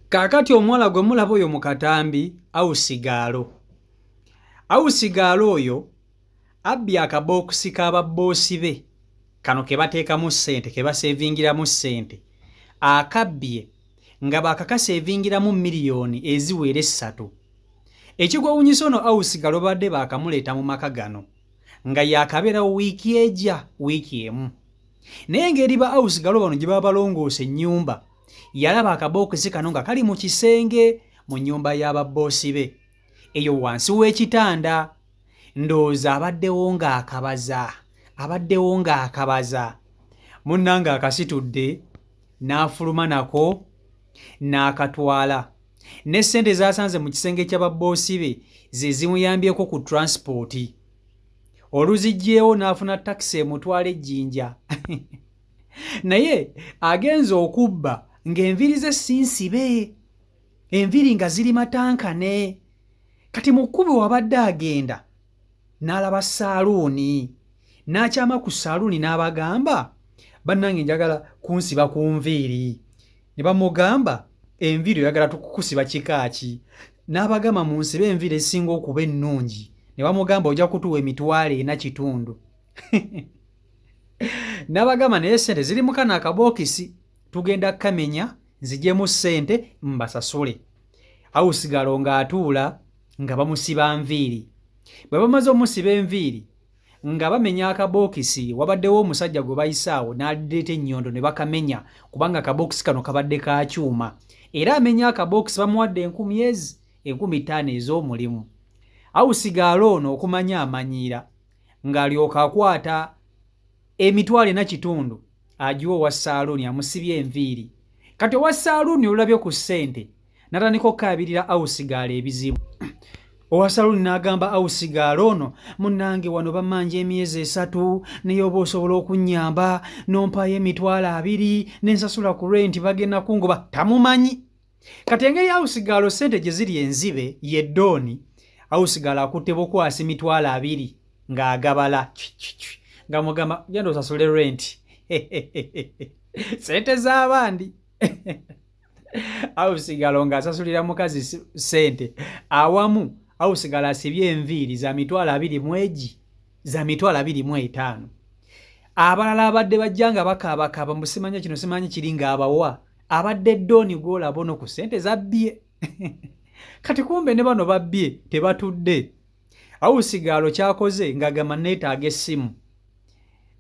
Kakati omuwala gwe mulaba oyo mu katambi awusigaalo. Awusigaalo oyo abbye akabookisi k'ababboosi be kano ke bateekamu ssente ke baseevingiramu ssente akabbye nga baakakaseevingiramu miliyoni eziwera 3. Ekigwewunyisa ono awusigaalo badde baakamuleeta mu maka gano nga yaakabeerawo wiiki ejja wiiki emu. Naye ng'eri ba awusigaalo bano gye baba balongoose ennyumba yalaba akabookisi kano nga kali mu kisenge mu nnyumba y'ababboosi be eyo wansi w'ekitanda. Ndowooza abaddewo ng'akabaza munnange akasitudde n'afuluma nako n'akatwala ne ssente z'asanze mu kisenge ky'ababboosi be ze zimuyambyeko ku transipooti. Oluzijjeewo n'afuna takisi emutwala ejjinja naye agenza okubba ng'enviiri ze si nsibe, enviiri nga ziri matankane. Kati mu kkubo wabadde agenda n'alaba saaluuni n'akyama ku saaluuni n'abagamba, bannange njagala kunsiba ku nviiri. Ne bamugamba enviiri oyagala tukukusiba kikaaki? N'abagamba munsibe enviiri esinga okuba ennungi. Ne bamugamba ojja kutuwa $4.5. N'abagamba naye ssente ziri mu kano akabookisi, tugenda kkamenya nziggyemu ssente mbasasule. Awusigaalo ng'atuula nga bamusiba nviiri. Bwe bamaze omusiba enviiri nga bamenya akabookisi, wabaddewo omusajja gwe bayisaawo n'aleeta ennyondo ne bakamenya kubanga akabookisi kano kabadde ka kyuma, era amenya akabookisi bamuwadde 50,000 ez'omulimu. Awusigaalo ono okumanya amanyiira ng'alyoka akwata $4.5 agiwa owa saaluuni amusibye enviiri. Kati owa saaluuni olulabye ku ssente n'atandika okkaabirira Awusigaalo ebizibu. Owa saaluuni n'agamba Awusigaalo ono, munnange wano bamanja emyezi 3 naye oba osobola okunnyamba n'ompaayo $20 ne nsasula ku renti bagenda kungoba. Tamumanyi. Kati engeri Awusigaalo ssente gye ziri enzibe ye ddooni, Awusigaalo akutte bukwasi $20 ng'agabala nga mugamba genda osasule renti. Ssente z'abandi. Awusigaalo ng'asasulira mukazi ssente awamu Awusigaalo asibye enviiri za $20 za $25. Abalala abadde bajja nga bakaabakaaba musimanya kino simanyi kiri ng'abawa abadde ddooni gw'olaba ono ku ssente zabbye. Kati kumbe ne bano babbye tebatudde. Awusigaalo kyakoze ng'agamba neetaaga essimu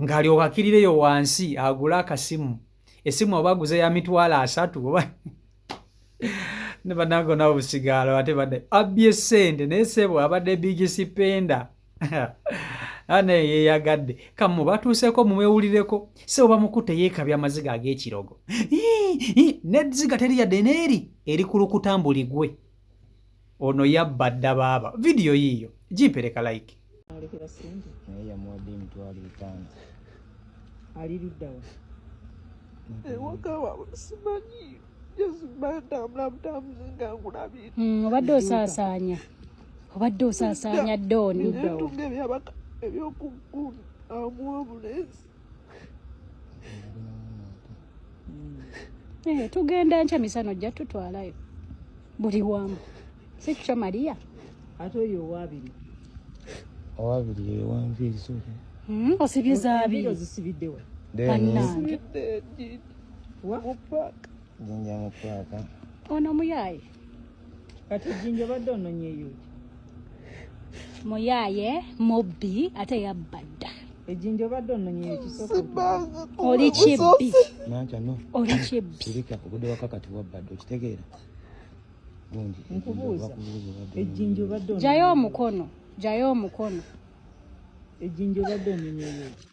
ng'alyoka akkirireyo wansi agule akasimu. Essimu oba aguze ya $30 oba ne bannange n'Awusigaalo ate badde abbye ssente naye ssebo abadde big spender. Ane yeeyagadde kamu batuuseeko mumwewulireko ssebo bamukutte yeekabya amaziga ag'ekirogo. N'ezziga teri yadde n'eri eri ku lukutambuli gwe. Ono yabba dda baaba. Vidiyo yiiyo gipereka like. Naye yamuwadde $5,000. Aliruddawa ewaka waabwe simanyi ntambula butambuzi nga nkulabira. obadde osaasaanya ddooni. Netunga ebyabaka ebyokuggulu amuwa obulezi. Tugenda nkya misano ojja tutwalayo buli wamu. Si kyo Maria? ate oyo owabiri Owabiri ewanviiri soke. Osibye z'abiri. ozisibiddewa Bannange. Mu paaka. Jinja mu paaka. Ono muyaaye. kati ejjinja obadde ononyeeyo ki? Muyaaye mubbi ate yabbadda. ejjinja obadde ononyeeyo kisoko. Oli kibbi. Nanca no. Oli kibbi. Sirika obudde wakakati wabbadde okitegeera. Gundi. Nkubuuza ejjinja obadde Jayo omukono. Jayo omukono. ejjinja obadde ononyeeyo ki?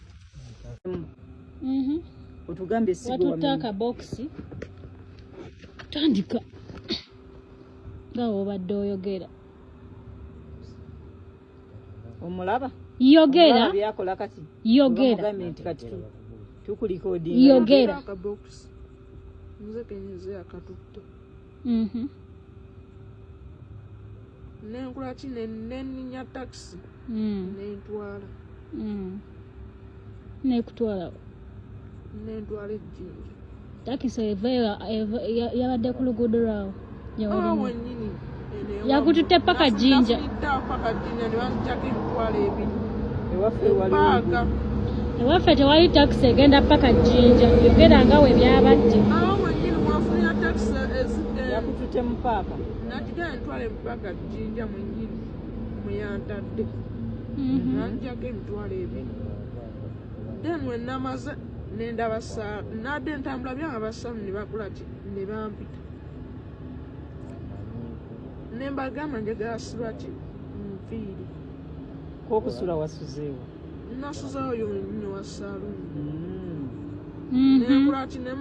Otugambe sigo Watutta akabokisi. Tandika. Nga obadde oyogera. Omulaba? Yogera. Byakola kati. Yogera. Gavumenti kati tukulikodinga. Yogera. akabox. Nze kenyeze akatutto. Nenkula kine neninya taxi. Nentwala. Nekutwala. Nentwala ejjinja. takisi yabadde ku luguudo lwawo awo wennyini yakututte paka Jinja. paka Jinja ne banjjako emitwalo ebiri ewaffe wali paaga ewaffe tewali takisi egenda paka Jinja yogera nga we byabadde. awo wennyini mwafunira takisi ezidde yakututte mu paaka natigala entwala empaka Jinja mwennyini mweyantadde banjjako emitwalo ebiri then we namaze nendaba nadde entambula byanga basanu ne bakola ki ne bampita ne mbagamba njagala sulwa ki nviiri k'okusula wasuzeewo nasuzawo yo ne wa saaluuni Mhm. nekola ki ne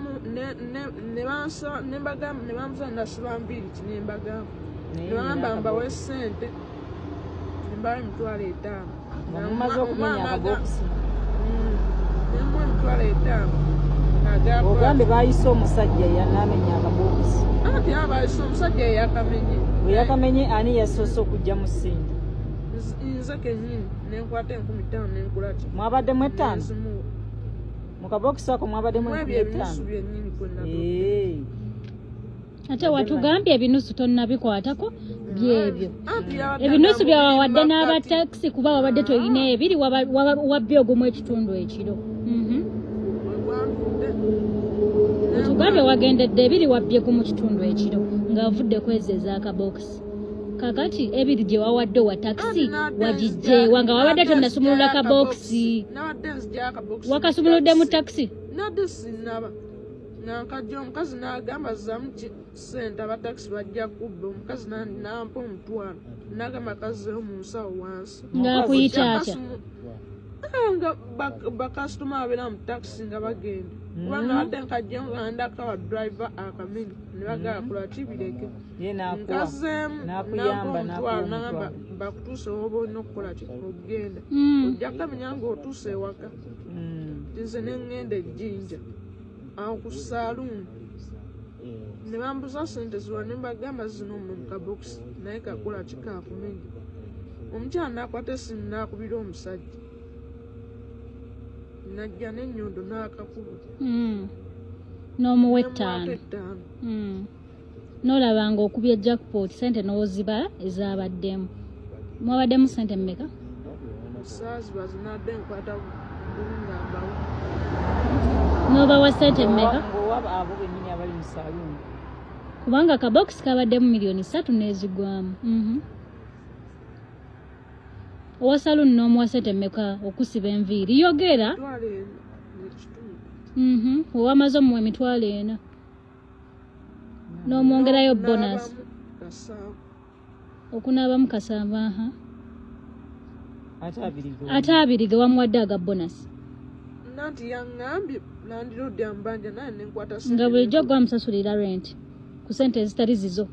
mbagamba ne bamusa ndasula mbiiri ki ne mbagamba ne bagamba mbawe ssente ne mbawa emitwalo 5 nga mumaze okumenya akabokisi nemu emitwalo 5 ogambe baayise omusajja yanaamenya akabokisi anti abaayise omusajja yeyakamenye bwe yakamenye ani yasoose okujja mu ssingi nze kennyini nenkwata 50 nenkola ki mwabaddemu 5 Nzimuwa. mu kabokisi ako mwabaddemu Mwebyo ebinusu 5 byennyini kwenna ate watugambye ebinusu tonnabikwatako byebyo ebinusu byawawadde n'abatakisi kuba wabadde toyina ebiri wabbye ogumu ekitundu ekiro. Otugambye wagendedde ebiri wabbye ku mu kitundu ekiro ng'avuddeko ezo ez'akabokisi. Kakati ebiri gye wawadde wa takisi wagijjeewa nga wabadde tonnasumulula kabokisi. nawadde nzija akabokisi Wakasumuludde mu takisi? nadde sinaba nankajja omukazi n'agamba zzamu ssente abatakisi bajja kubba omukazi nampa omutwalo nagamba kazeewo mu nsawo wansi Ng'akuyita atya? nga bakasitoma abeera mu takisi nga bagenda kubanga wadde nkajja nga ndaka wa driver akamenya ne bagala kola kibireke ye n'akuwa nkazeemu n'akuyamba omutwalo n'akuwa nagamba omutwalo. bakutuuse woba olina okukola ki okugenda ojja kukamenya ng'otuuse ewaka nze ne ŋŋenda ejjinja awo ku saaluuni ne bambuza ssente ziwa ne mbagamba zino mu kabokisi naye kakola ki kakumenya omukyala n'akwata essimu n'akubira omusajja najja n'ennyondo n'akakuba N'omuwa nemwata 5. N'olaba ng'okubye jackpot sente n'ozibala ezaabaddemu. Mwabaddemu sente mmeka? saaziba zinadde nkwata bulungambawo N'obawa sente mmeka? ng'owaba abo bennyini abali mu saaluuni Kubanga akabokisi kabaddemu miliyoni 3 n'ezigwamu. Owa saluuni n'omuwa sente mmeka okusiba enviiri? Yogera. twala nekitundu Owamaze omuwa emitwalo 4. N'omwongerayo bonus. kasaavu Okunaabamu 7. ate abiri Ate 2 ge wamuwadde aga bonus. nanti yaŋŋambye nandirodde ambanja naye nenkwata ssente Nga bulijjo gwamusasulira rent ku sente ezitali zizo.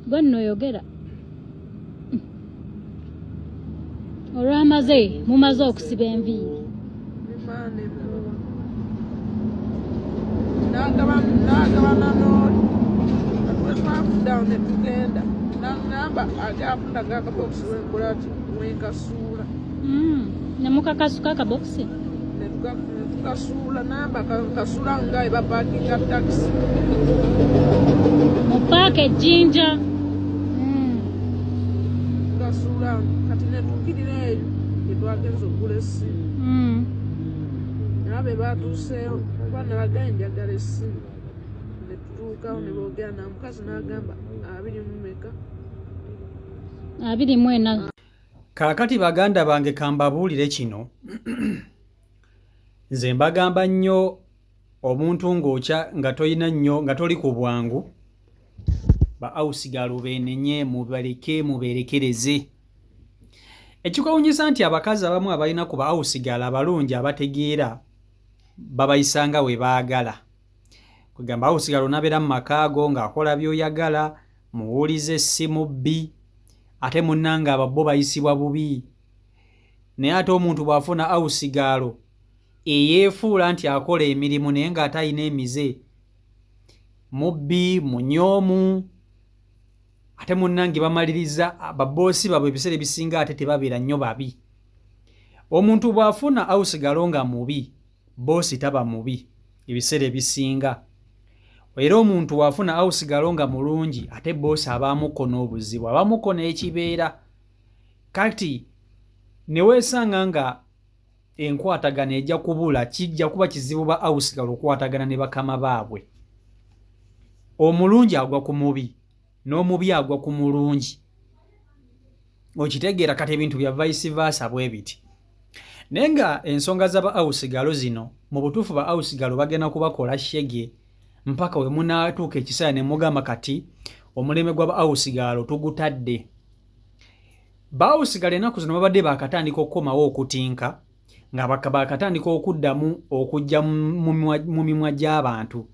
Gwe nno yogera. Olwamaze mumaze okusiba enviiri. nemaana emuwa n'agabana n'oli atwetwafudawo ne tugenda naŋŋamba agafunda gakabokisi wenkola ki wenkasuula Ne mukakasuka akabokisi. ne tukasuula namba nkasuula nga ebapakinga takisi Mu paaka ejjinja. tukasuula kati netukirira eyo gyetwagenza okugula essimu naye be batuuseewo kuba nabagaye njagala essimu ne tutuukawo ne boogera na mukazi n'agamba 20 24. Kaakati baganda bange kambabuulire kino nze mbagamba nnyo omuntu ng'okya nga toyina nnyo nga toli ku bwangu ba awusigalo beenenye mubeerekereze. Ekikawunyisa nti abakazi abamu abalina ku ba awusigalo abalungi abategeera babayisanga we baagala. Kugamba awusigalo nabeera mu makaago ng'akola by'oyagala muwulize essimu bbi ate munnanga ababbo bayisibwa bubi. Naye ate omuntu bw'afuna awusigalo eyeefuula nti akola emirimu naye ng'ate alina emize mubbi munyoomu ate munnange bamaliriza baboosi babwe ebiseera ebisinga ate tebabeera nnyo babi. omuntu bw'afuna awusigalo nga mubi boosi taba mubi ebiseera ebisinga era omuntu bw'afuna awusigalo nga mulungi ate boosi abaamuko n'obuzibu abaamuko n'ekibeera kati ne weesanga nga enkwatagana ejja kubula kijja kuba kizibu ba awusigalo okukwatagana ne bakama baabwe omulungi agwa ku mubi n'omubi agwa ku mulungi okitegeera kati ebintu bya vice versa bwe biti naye nga ensonga z'aba awusigalo zino mu butuufu ba awusigalo bagenda kubakola shege mpaka we munaatuuka ekiseera ne mugamba kati omulembe gw'aba awusigalo tugutadde ba awusigalo ennaku zino babadde baakatandika okukomawo okutinka nga baakatandika okuddamu okujja mu mimwa gy'abantu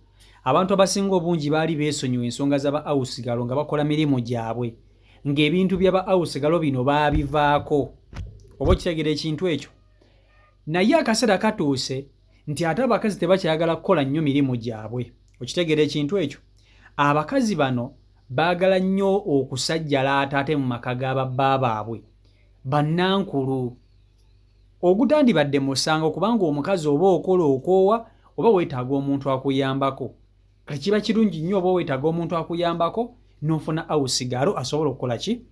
abantu abasinga obungi baali beesonyiwa ensonga z'aba awusigalo nga bakola mirimu gyabwe ng'ebintu by'aba awusigalo bino baabivaako oba okitegeera ekintu ekyo naye akaseera katuuse nti ate abakazi tebakyayagala kukola nnyo mirimu gyabwe okitegeera ekintu ekyo abakazi bano baagala nnyo okusajjalaata ate mu maka g'ababba baabwe bannankulu ogutandibadde musango kubanga omukazi oba okola okoowa oba weetaaga omuntu akuyambako kati kiba kirungi nnyo oba weetaaga omuntu akuyambako n'ofuna awusigalo asobola okukola ki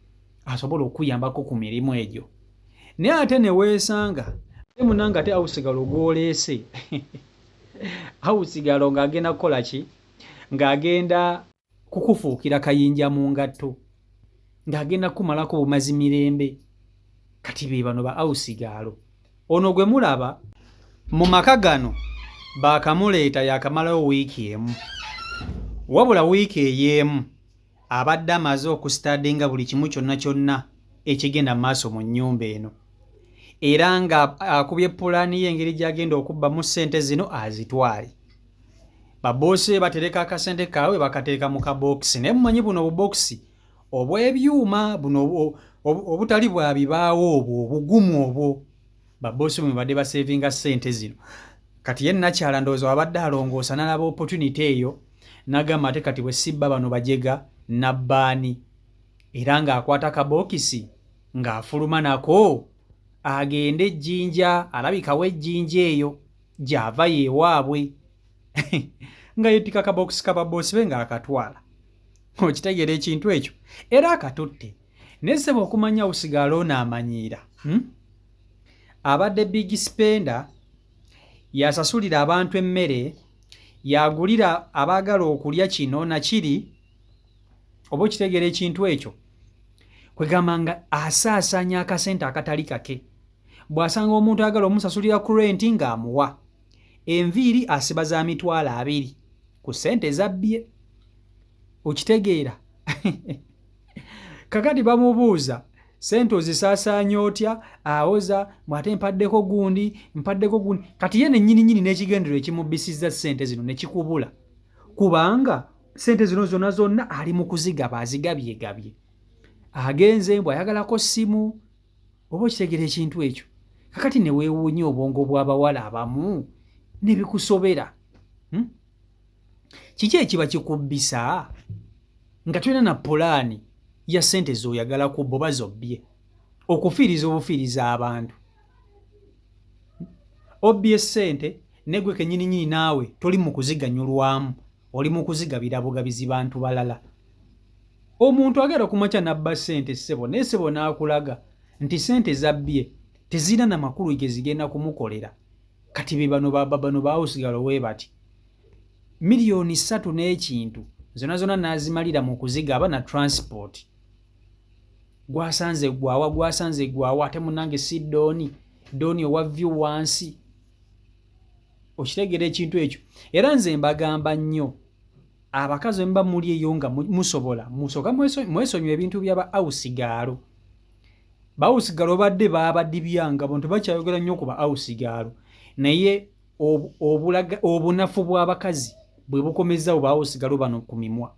asobola okuyambako ku mirimu egyo naye ate ne weesanga munanga ate awusigalo gw'oleese awusigalo ng'agenda kukola ki ng'agenda kukufuukira kayinja mu ngatto ng'agenda kumalako bumazi mirembe kati be bano ba awusigalo ono gwe mulaba mu maka gano baakamuleeta yakamalayo wiiki emu wabula wiiki ey'emu abadde amaze okusitadinga buli kimu kyonna kyonna ekigenda mu maaso mu nnyumba eno era nga akubye pulaani y'engeri gy'agenda okubbamu ssente zino azitwale baboosi batereka akasente kaabwe bakateeka mu kabookisi naye mumanyi buno obubokisi obw'ebyuma buno obutali bwa bibaawo obwo obugumu obwo baboosi bwe badde baseevinga ssente zino kati ye nakyala ndowooza wabadde alongoosa n'alaba opportunity eyo n'agamba ate kati bwe sibba bano bajega nabbaani era ng'akwata akabookisi ng'afuluma nako agende ejjinja alabikawo ejjinja eyo gy'ava yeewaabwe nga yeetika akabookisi kababoosi be ng'akatwala okitegeera ekintu ekyo era akatutte naye ssebo okumanya awusigalo n'amanyiira abadde big spender yasasulira abantu emmere yagulira abaagala okulya kino nakiri oba okitegeera ekintu ekyo kwegamba nga asaasaanya akasente akatali kake bw'asanga omuntu ayagala omusasulira ku renti ng'amuwa enviiri asiba za mitwalo 2 ku ssente zabbye okitegeera kakati bamubuuza ssente ozisaasaanya otya awoza mwate mpaddeko gundi kati ye nennyini n'ekigendero ekimubbisizza ssente zino ne kikubula kubanga ssente zino zonna ali mu kuzigaba azigabyegabye agenze mbw ayagalako ssimu oba okitegeera ekintu ekyo kakati ne weewuunya obwongo bw'abawala abamu ne bikusobera kiki ekiba kikubbisa nga tulina na pulaani ya ssente z'oyagala kubba oba zobbye okufiiriza obufiiriza abantu obbye ssente negwe kennyininyini naawe toli mu kuziganyulwamu oli mu kuzigabira bugabizi bantu balala omuntu agenda kumakya nabba ssente ssebo naye ssebo n'akulaga nti ssente zabbye tezirina na makulu ge zigenda kumukolera kati be bano baawusigalo we bati miliyoni 3 n'ekintu zonna n'azimalira mu kuzigaba na transport gwasanze gwawa ate munange si dooni owa vyu wansi okitegeera ekintu ekyo era nze mbagamba nnyo abakazi mba muli eyo nga musobola musooka mwesonywa ebintu byaba awusigalo baawusigalo badde baabadibyanga bontu bakyayogera nnyo ku ba awusigalo naye obunafu bw'abakazi bwe bukomezzawo baawusigalo bano ku mimwa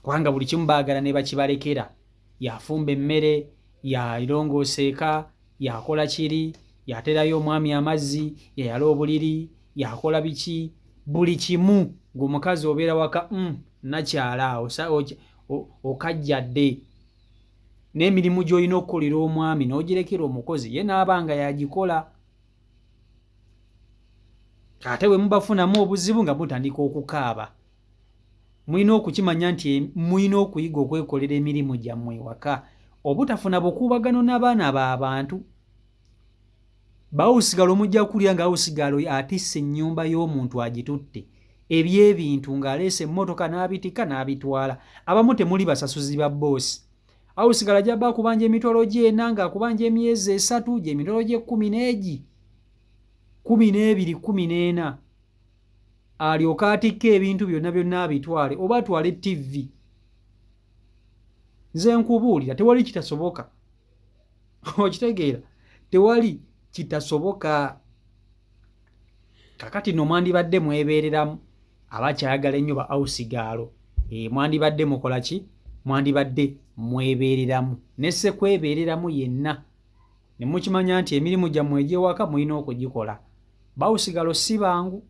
kubanga buli kimu baagala ne bakibalekera yafumba emmere yalongooseeka yakola kiri yaterayo omwami amazzi yayala obuliri yakola biki buli kimu ng'omukazi obeera waka nakyala awo okajjadde n'emirimu gy'olina okukolera omwami n'ogirekera omukozi ye n'abanga yagikola. Ate bwe mubafunamu obuzibu nga mutandika okukaaba, mulina okukimanya nti mulina okuyiga okwekolera emirimu gyammwe ewaka obutafuna bukuubagano n'abaana b'abantu. Bawusigalo mujja kulya nga awusigalo atisse ennyumba y'omuntu agitutte eby'ebintu ng'aleese emmotoka n'abitika n'abitwala. Abamu temuli basasuzi ba boosi. Awusigalo ajja bakubanja emitwalo gye 4 ng'akubanja emyezi 3 gye emitwalo gye 11, 12, 14. Alyoka atikka ebintu byonna abitwale oba atwale TV. Nze nkubuulira tewali kitasoboka. Okitegeera? Tewali kitasoboka. Kakati no mwandibadde mwebeereramu abakyayagala ennyo ba awusigalo. Mwandibadde mukola ki? Mwandibadde mwebeereramu. Nesse kwebeereramu yenna ne mukimanya nti emirimu gyammwe egy'ewaka mulina okugikola. Bawusigalo si bangu.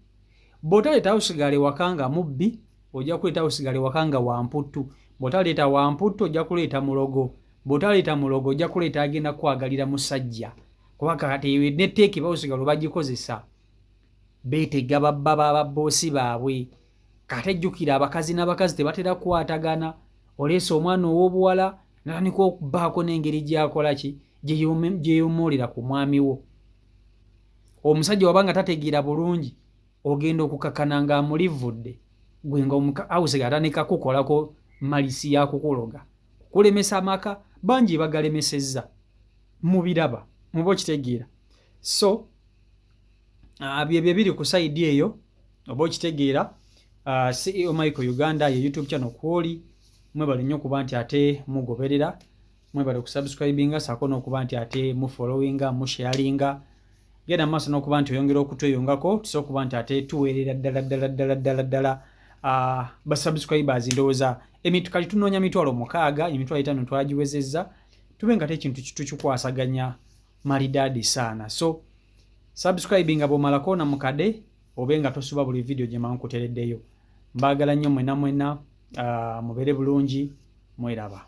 Bw'otaleeta awusigalo ewaka nga mubbi, ojja kuleeta awusigalo ewaka nga wamputtu. Bw'otaleeta wamputtu ojja kuleeta mulogo. Bw'otaleeta mulogo ojja kuleeta agenda kwagalira musajja. Kuba kati netteeki bawusigalo bagikozesa. Beetega babba bababoosi baabwe. Kati ejjukira abakazi n'abakazi tebatera kukwatagana. Oleese omwana ow'obuwala n'atandika okubaako n'engeri gy'akola ki gyeyomolera ku mwami wo. Omusajja wabanga tategeera bulungi ogenda okukakana ng'amulivudde gwe nga awusigalo atandika kukolako malisi yakukuloga kulemesa amaka bangi bagalemesezza mubiraba muba okitegeera. So byebyo biri ku sayidi eyo oba okitegeera. CEO Michael Uganda ye YouTube channel kwoli mwebale nnyo okuba nti ate mugoberera, mwebale kusubscribinga saako n'okuba nti ate mufollowinga musharinga. Genda maaso n'okuba nti oyongera okutweyongako tusobola okuba nti ate tuweerera ddala basubscribers. Ndowooza kati tunoonya mitwalo 6, emitwalo 5 twagiwezezza tube nga tekintu tukikwasaganya malidaadi saana. So subscribinga bw'omalako na mukade obe nga tosuba buli video gye mba nkuteereddeyo. Mbaagala nnyo mwena mubeere bulungi, mweraba.